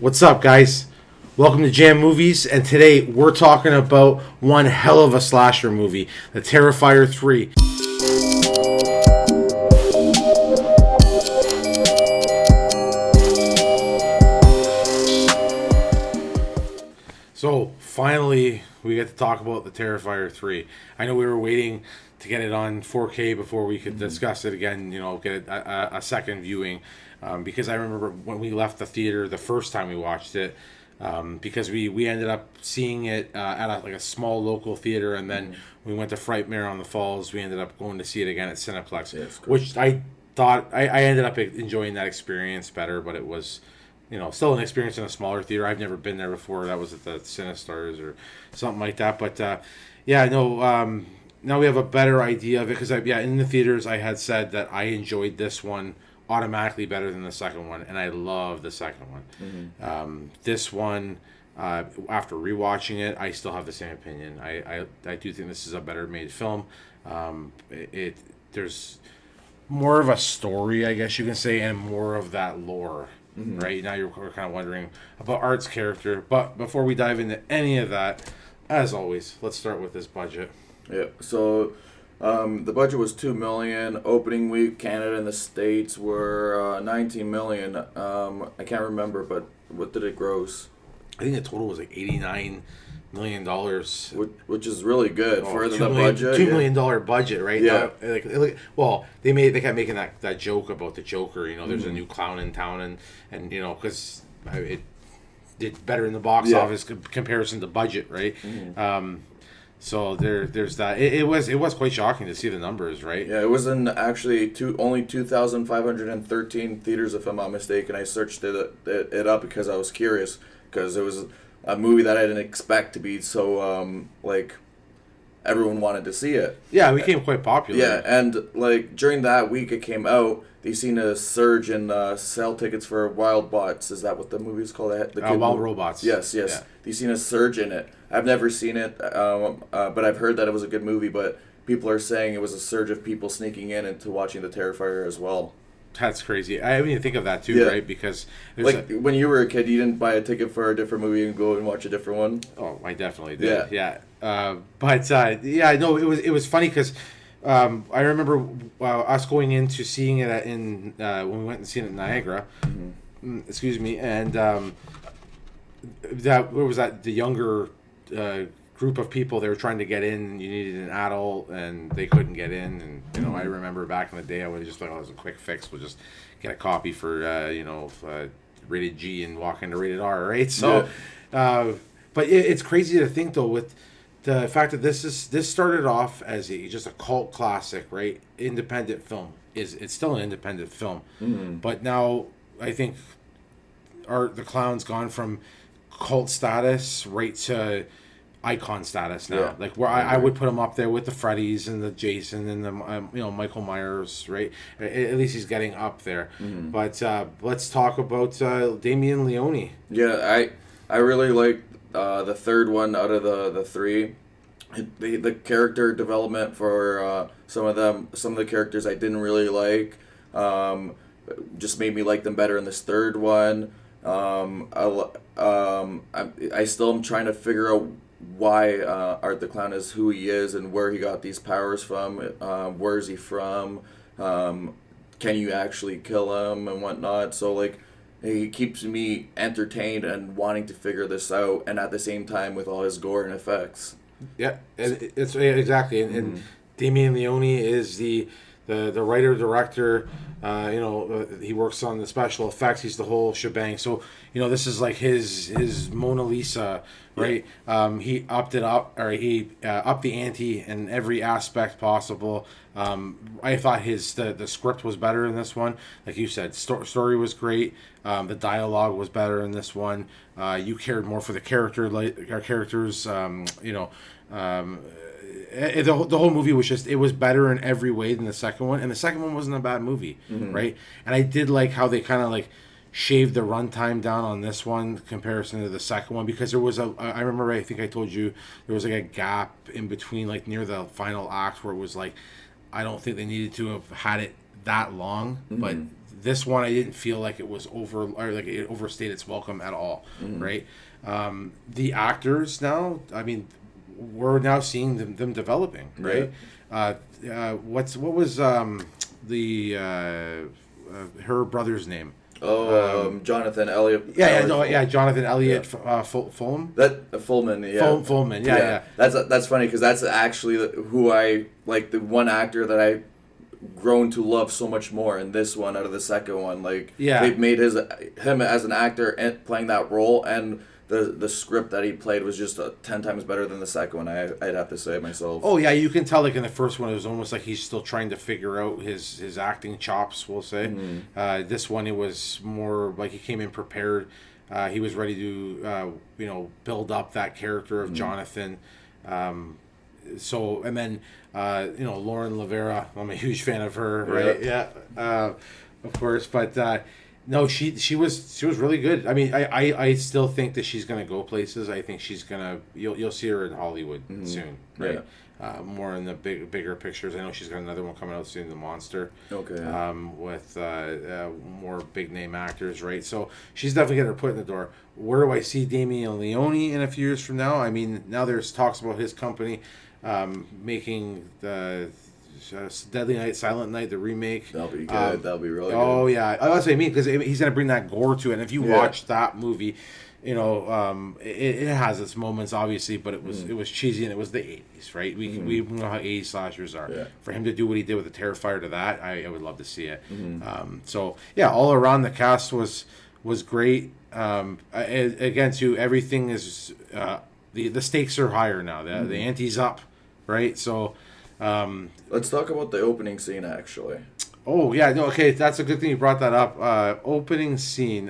What's up, guys? Welcome to Jam Movies, and today we're talking about one hell of a slasher movie, The Terrifier 3. So, finally, we get to talk about The Terrifier 3. I know we were waiting to get it on 4K before we could discuss it again, get a second viewing. Because I remember when we left the theater the first time we watched it, because we ended up seeing it at a small local theater, and then we went to Frightmare on the Falls. We ended up going to see it again at Cineplex, which I thought I ended up enjoying that experience better, but it was still an experience in a smaller theater. I've never been there before. That was at the Cinestars or something like that. But now we have a better idea of it because in the theaters I had said that I enjoyed this one automatically better than the second one, and I love the second one. This one, after rewatching it, I still have the same opinion. I do think this is a better made film. There's more of a story, I guess you can say, and more of that lore. Right now, we're kind of wondering about Art's character, but before we dive into any of that, as always, let's start with this budget. Yeah. So. The budget was $2 million. Opening week, Canada and the States were $19 million. I can't remember, but what did it gross? I think the total was like $89 million, which is really good for the budget. $2 million budget, right? Yeah. They kept making that joke about the Joker. There's a new clown in town, and because it did better in the box office comparison to budget, right? So there's that. It was quite shocking to see the numbers, right? Yeah, it was in actually only 2,513 theaters, if I'm not mistaken. I searched it up because I was curious, because it was a movie that I didn't expect to be so everyone wanted to see it. Yeah, it became quite popular. Yeah, and during that week it came out, they seen a surge in sell tickets for Wild Bots. Is that what the movie's called? Wild Robots. Yes. Yeah. They seen a surge in it. I've never seen it, but I've heard that it was a good movie. But people are saying it was a surge of people sneaking in into watching The Terrifier as well. That's crazy. I didn't even think of that too, right? Because when you were a kid, you didn't buy a ticket for a different movie and go and watch a different one. Oh, I definitely did. Yeah. It was funny because I remember us going into seeing it when we went and seen it in Niagara. Excuse me, and the younger group of people, they were trying to get in. You needed an adult, and they couldn't get in. And I remember back in the day, I would just it was a quick fix. We'll just get a copy for rated G and walk into rated R, right? So, but it's crazy to think though with the fact that this started off as just a cult classic, right? Independent film. It's still an independent film, but now I think Art the Clown's gone from cult status right to icon status now. Where I would put him up there with the Freddys and the Jason and the Michael Myers, right? At least he's getting up there. But let's talk about Damien Leone. Yeah, I really like the third one out of the three. The character development for some of the characters I didn't really like, just made me like them better in this third one. I still am trying to figure out why Art the Clown is who he is and where he got these powers from. Where is he from? Can you actually kill him and whatnot? So he keeps me entertained and wanting to figure this out, and at the same time with all his gore and effects. Yeah, it's exactly, and Damien Leone is the writer director. He works on the special effects. He's the whole shebang. So this is like his Mona Lisa, right? He upped it up, or he upped the ante in every aspect possible. I thought the script was better in this one. Like you said, story was great. The dialogue was better in this one. You cared more for the characters. The whole movie was it was better in every way than the second one, and the second one wasn't a bad movie, right? And I did like how they kind of shaved the runtime down on this one comparison to the second one, because there was I remember, I think I told you there was a gap in between near the final act where it was I don't think they needed to have had it that long, but This one, I didn't feel like it was like it overstayed its welcome at all, right? The actors now, I mean, we're now seeing them developing, right? What was the her brother's name? Jonathan Elliott. Jonathan Elliott Fulham. Fullman, yeah. Fullman, yeah. That's funny because that's actually who I like, the one actor that I grown to love so much more in this one out of the second one. Like, they've made him as an actor and playing that role, and the script that he played was just 10 times better than the second one. I'd have to say myself. Oh yeah, you can tell like in the first one it was almost like he's still trying to figure out his acting chops, we'll say. This one it was more like he came in prepared. He was ready to build up that character of Jonathan. So and then Lauren Lavera, I'm a huge fan of her, right? Yeah, of course, but. No, she was really good. I mean, I still think that she's gonna go places. I think she's gonna you'll see her in Hollywood soon, right? More in the bigger pictures. I know she's got another one coming out soon, The Monster. Okay. With more big name actors, right? So she's definitely getting her foot in the door. Where do I see Damien Leone in a few years from now? I mean, now there's talks about his company making the Deadly Night, Silent Night, the remake. That'll be good. That'll be really good. Oh yeah, that's what I mean, because he's gonna bring that gore to it. And if you watch that movie, it has its moments obviously, but it was cheesy and it was the 80s, right? We know how 80s slashers are. Yeah. For him to do what he did with the Terrifier to that, I would love to see it. So yeah, all around the cast was great. Again, too, everything is the stakes are higher now. The ante's up, right? So. Let's talk about the opening scene, actually. Oh yeah, no, okay, that's a good thing you brought that up. Opening scene.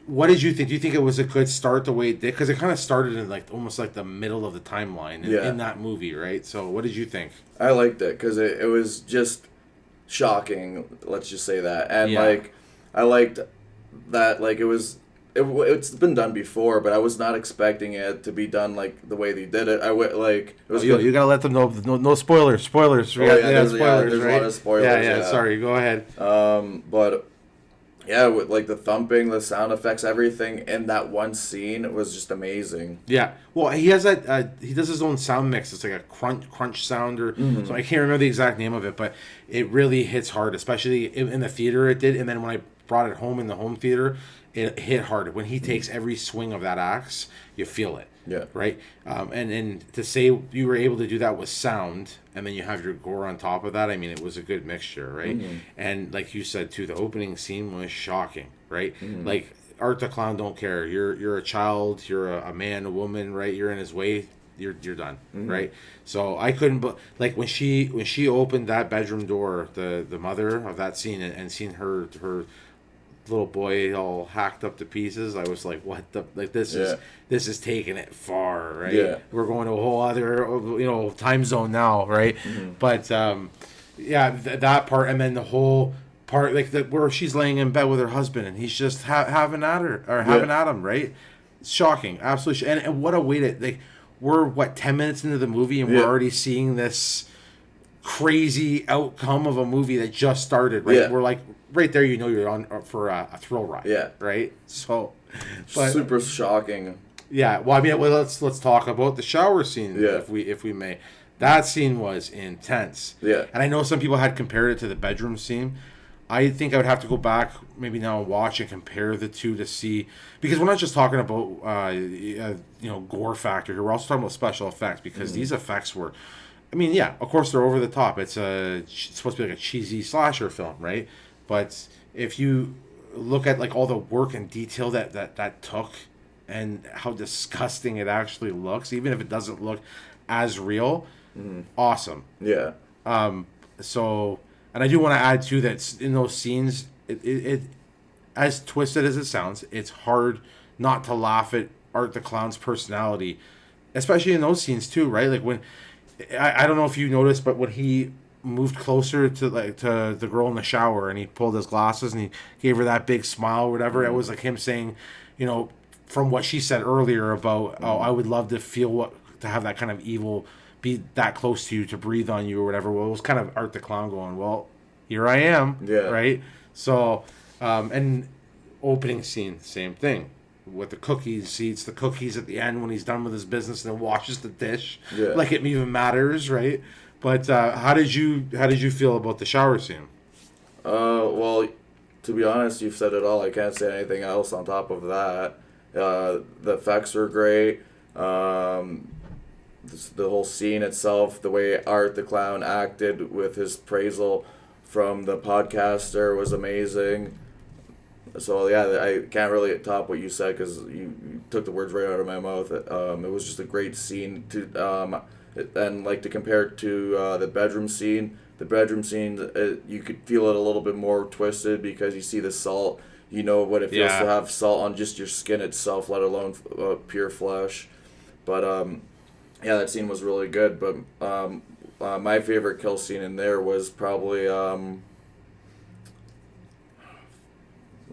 What did you think? Do you think it was a good start the way it did? Because it kind of started in like almost like the middle of the timeline in that movie, right? So what did you think? I liked it because it was just shocking. Let's just say that, and like I liked that. Like it's been done before, but I was not expecting it to be done like the way they did it. It was. You gotta let them know. No spoilers. Spoilers. There's right? a lot of spoilers. Yeah. Sorry. Go ahead. But yeah, with like the thumping, the sound effects, everything in that one scene was just amazing. Yeah. Well, he has that. He does his own sound mix. It's like a crunch sound, or so I can't remember the exact name of it, but it really hits hard, especially in the theater. It did, and then when I brought it home in the home theater. It hit hard. When he takes every swing of that axe, you feel it. Yeah. Right? And to say you were able to do that with sound, and then you have your gore on top of that, I mean, it was a good mixture, right? And like you said, too, the opening scene was shocking, right? Like, Art the Clown don't care. You're a child, you're a man, a woman, right? You're in his way, you're done, right? So I couldn't, but like when she opened that bedroom door, the mother of that scene, and seen her little boy all hacked up to pieces, I was like, what the, like, this is taking it far, right? We're going to a whole other time zone now, right? But that part, and then the whole part, like where she's laying in bed with her husband and he's just having at her, or having at him, right? Shocking, absolutely. And what a way to, like, we're 10 minutes into the movie and we're already seeing this crazy outcome of a movie that just started, right? We're like, right there, you're on for a thrill ride, right? So, super shocking. Yeah, well, I mean, let's talk about the shower scene, if we may. That scene was intense. Yeah, and I know some people had compared it to the bedroom scene. I think I would have to go back maybe now and watch and compare the two to see, because we're not just talking about gore factor here. We're also talking about special effects, because these effects were, I mean, yeah, of course they're over the top. It's supposed to be like a cheesy slasher film, right? But if you look at like all the work and detail that took, and how disgusting it actually looks, even if it doesn't look as real, awesome. Yeah. So, and I do want to add too that in those scenes, it as twisted as it sounds, it's hard not to laugh at Art the Clown's personality, especially in those scenes too, right? Like when I don't know if you noticed, but when he moved closer to the girl in the shower and he pulled his glasses and he gave her that big smile or whatever, it was like him saying, from what she said earlier about, oh, I would love to feel to have that kind of evil be that close to you, to breathe on you or whatever. Well, it was kind of Art the Clown going, well, here I am. Yeah. Right. So, and opening scene, same thing. With the cookies, he eats the cookies at the end when he's done with his business and then washes the dish. Yeah. Like it even matters, right? But how did you feel about the shower scene? Well, to be honest, you've said it all. I can't say anything else on top of that. The effects were great. The whole scene itself, the way Art the Clown acted with his praisal from the podcaster was amazing. So yeah, I can't really top what you said because you took the words right out of my mouth. It was just a great scene and like to compare it to the bedroom scene. The bedroom scene, you could feel it a little bit more twisted because you see the salt. You know what it feels to have salt on just your skin itself, let alone pure flesh. But yeah, that scene was really good. But my favorite kill scene in there was probably.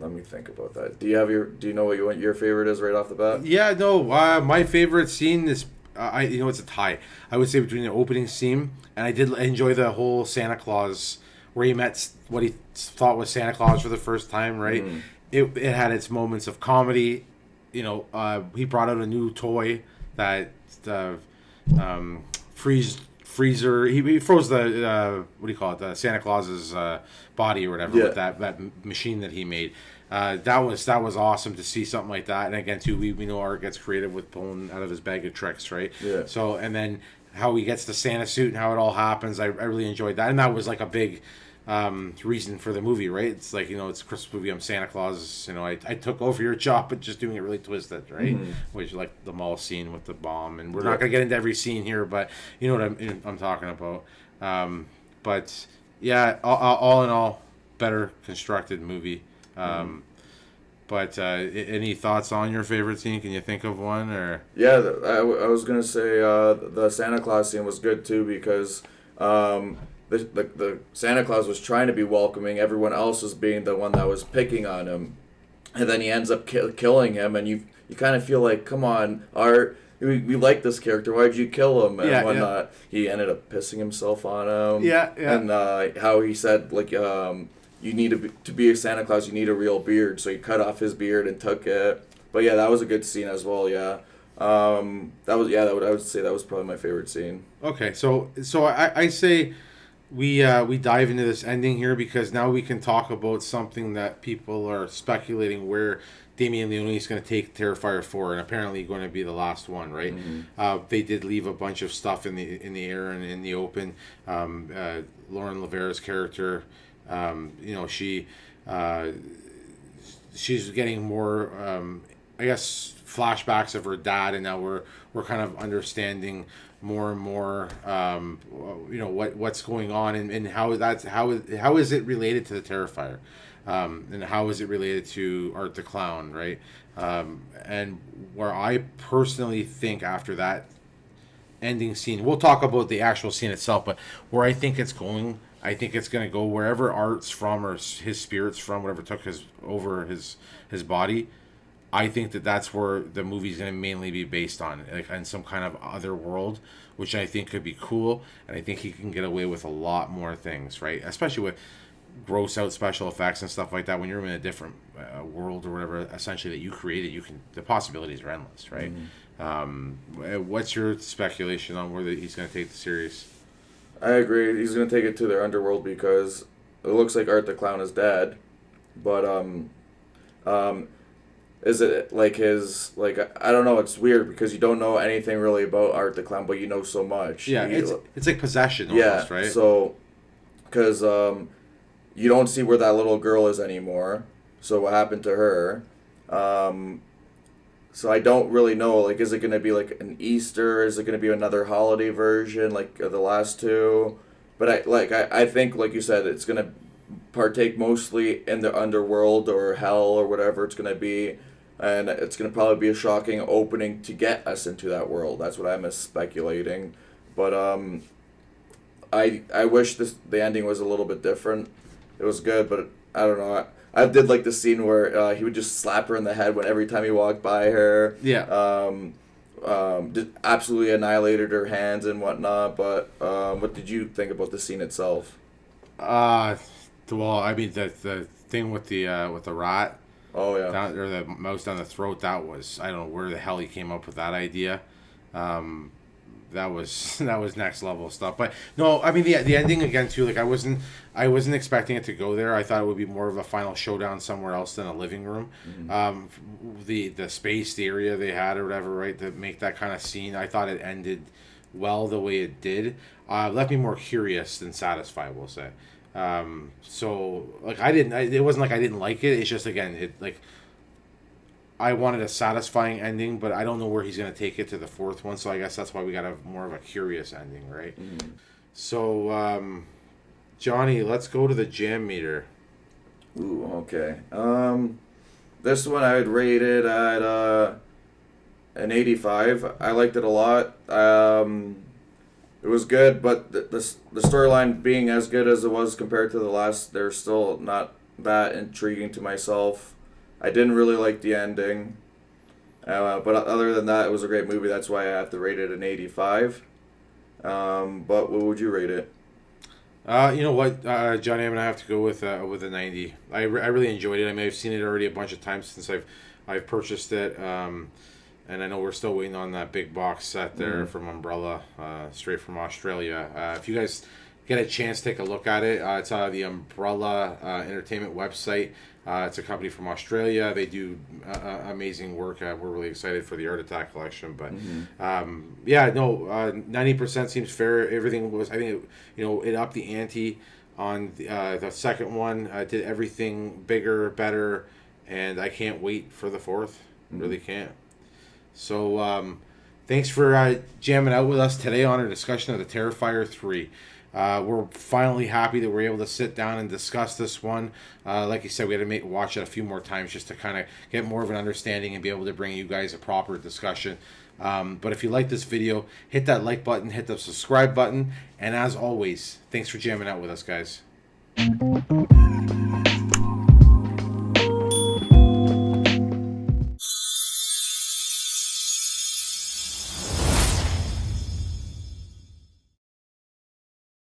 Let me think about that. Do you know what your favorite is right off the bat? Yeah, no. My favorite scene is it's a tie. I would say between the opening scene and I did enjoy the whole Santa Claus where he met what he thought was Santa Claus for the first time. Right. Mm. It had its moments of comedy. He brought out a new toy that freezer. He froze the what do you call it? The Santa Claus's body or whatever with that machine that he made. That was awesome to see something like that. And again, too, we know Art gets creative with pulling out of his bag of tricks, right? Yeah. So and then how he gets the Santa suit and how it all happens, I really enjoyed that, and that was like a big reason for the movie, right? It's like it's a Christmas movie. I'm Santa Claus. I took over your job, but just doing it really twisted, right? Mm-hmm. Which like the mall scene with the bomb, and we're not gonna get into every scene here, but you know what I'm talking about. But yeah, all in all, better constructed movie. But any thoughts on your favorite scene? Can you think of one? Or yeah, I was gonna say the Santa Claus scene was good too because. The Santa Claus was trying to be welcoming. Everyone else was being the one that was picking on him, and then he ends up killing him. And you kind of feel like, come on, Art, we like this character. Why'd you kill him and whatnot? Yeah. He ended up pissing himself on him. Yeah. And how he said like you need to be a Santa Claus, you need a real beard. So he cut off his beard and took it. But yeah, that was a good scene as well. Yeah. I would say that was probably my favorite scene. Okay, so I say. We dive into this ending here because now we can talk about something that people are speculating where Damien Leone is going to take Terrifier 4 and apparently going to be the last one, right? Mm-hmm. They did leave a bunch of stuff in the air and in the open. Lauren Lavera's character, she's getting more, I guess, flashbacks of her dad, and now we're kind of understanding more and more what's going on and how is it related to the Terrifier, and how is it related to Art the Clown, right? And where I personally think after that ending scene, we'll talk about the actual scene itself, but where I think it's going to go wherever Art's from or his spirit's from, whatever took over his body. I think that's where the movie's going to mainly be based on, like in some kind of other world, which I think could be cool, and I think he can get away with a lot more things, right? Especially with gross out special effects and stuff like that. When you're in a different world or whatever, essentially that you created, the possibilities are endless, right? Mm-hmm. What's your speculation on where he's going to take the series? I agree. He's going to take it to their underworld because it looks like Art the Clown is dead, but is it like his, like, I don't know, it's weird because you don't know anything really about Art the Clown, but you know so much. Yeah, it's like possession almost, right? So, because you don't see where that little girl is anymore, so what happened to her? So I don't really know, like, is it going to be like an Easter? Is it going to be another holiday version, like the last two? But I think, like you said, it's going to partake mostly in the underworld or hell or whatever it's going to be. And it's going to probably be a shocking opening to get us into that world. That's what I'm speculating. But I wish the ending was a little bit different. It was good, but I don't know. I did like the scene where he would just slap her in the head every time he walked by her. Yeah. Absolutely annihilated her hands and whatnot. But what did you think about the scene itself? Well, I mean the thing with the rat Oh yeah. down, or the mouse down the throat, that was, I don't know where the hell he came up with that idea. That was that was next level stuff. But no, I mean the ending again too. Like I wasn't expecting it to go there. I thought it would be more of a final showdown somewhere else than a living room. The space, the area they had or whatever, right, to make that kind of scene. I thought it ended well the way it did. Left me more curious than satisfied, we'll say. So like it wasn't like I didn't like it. It's just again it like I wanted a satisfying ending, but I don't know where he's gonna take it to the fourth one. So I guess that's why we got a more of a curious ending, right? So Johnny, let's go to the jam meter. Ooh, okay. This one I would rate it at an 85. I liked it a lot. It was good, but the storyline being as good as it was compared to the last, they're still not that intriguing to myself. I didn't really like the ending. But other than that, it was a great movie. That's why I have to rate it an 85. But what would you rate it? You know what, Johnny, I'm gonna have to go with a 90. I really enjoyed it. I mean, I've seen it already a bunch of times since I've purchased it. And I know we're still waiting on that big box set there from Umbrella, straight from Australia. If you guys get a chance, take a look at it. It's the Umbrella Entertainment website. It's a company from Australia. They do amazing work. We're really excited for the Art Attack collection. But yeah, no, 90% seems fair. Everything was, I think, it upped the ante on the second one. Did everything bigger, better, and I can't wait for the fourth. Really can't. So, thanks for jamming out with us today on our discussion of the Terrifier 3. We're finally happy that we're able to sit down and discuss this one. Like you said, we had to watch it a few more times just to kind of get more of an understanding and be able to bring you guys a proper discussion. But if you like this video, hit that like button, hit the subscribe button, and as always, thanks for jamming out with us, guys.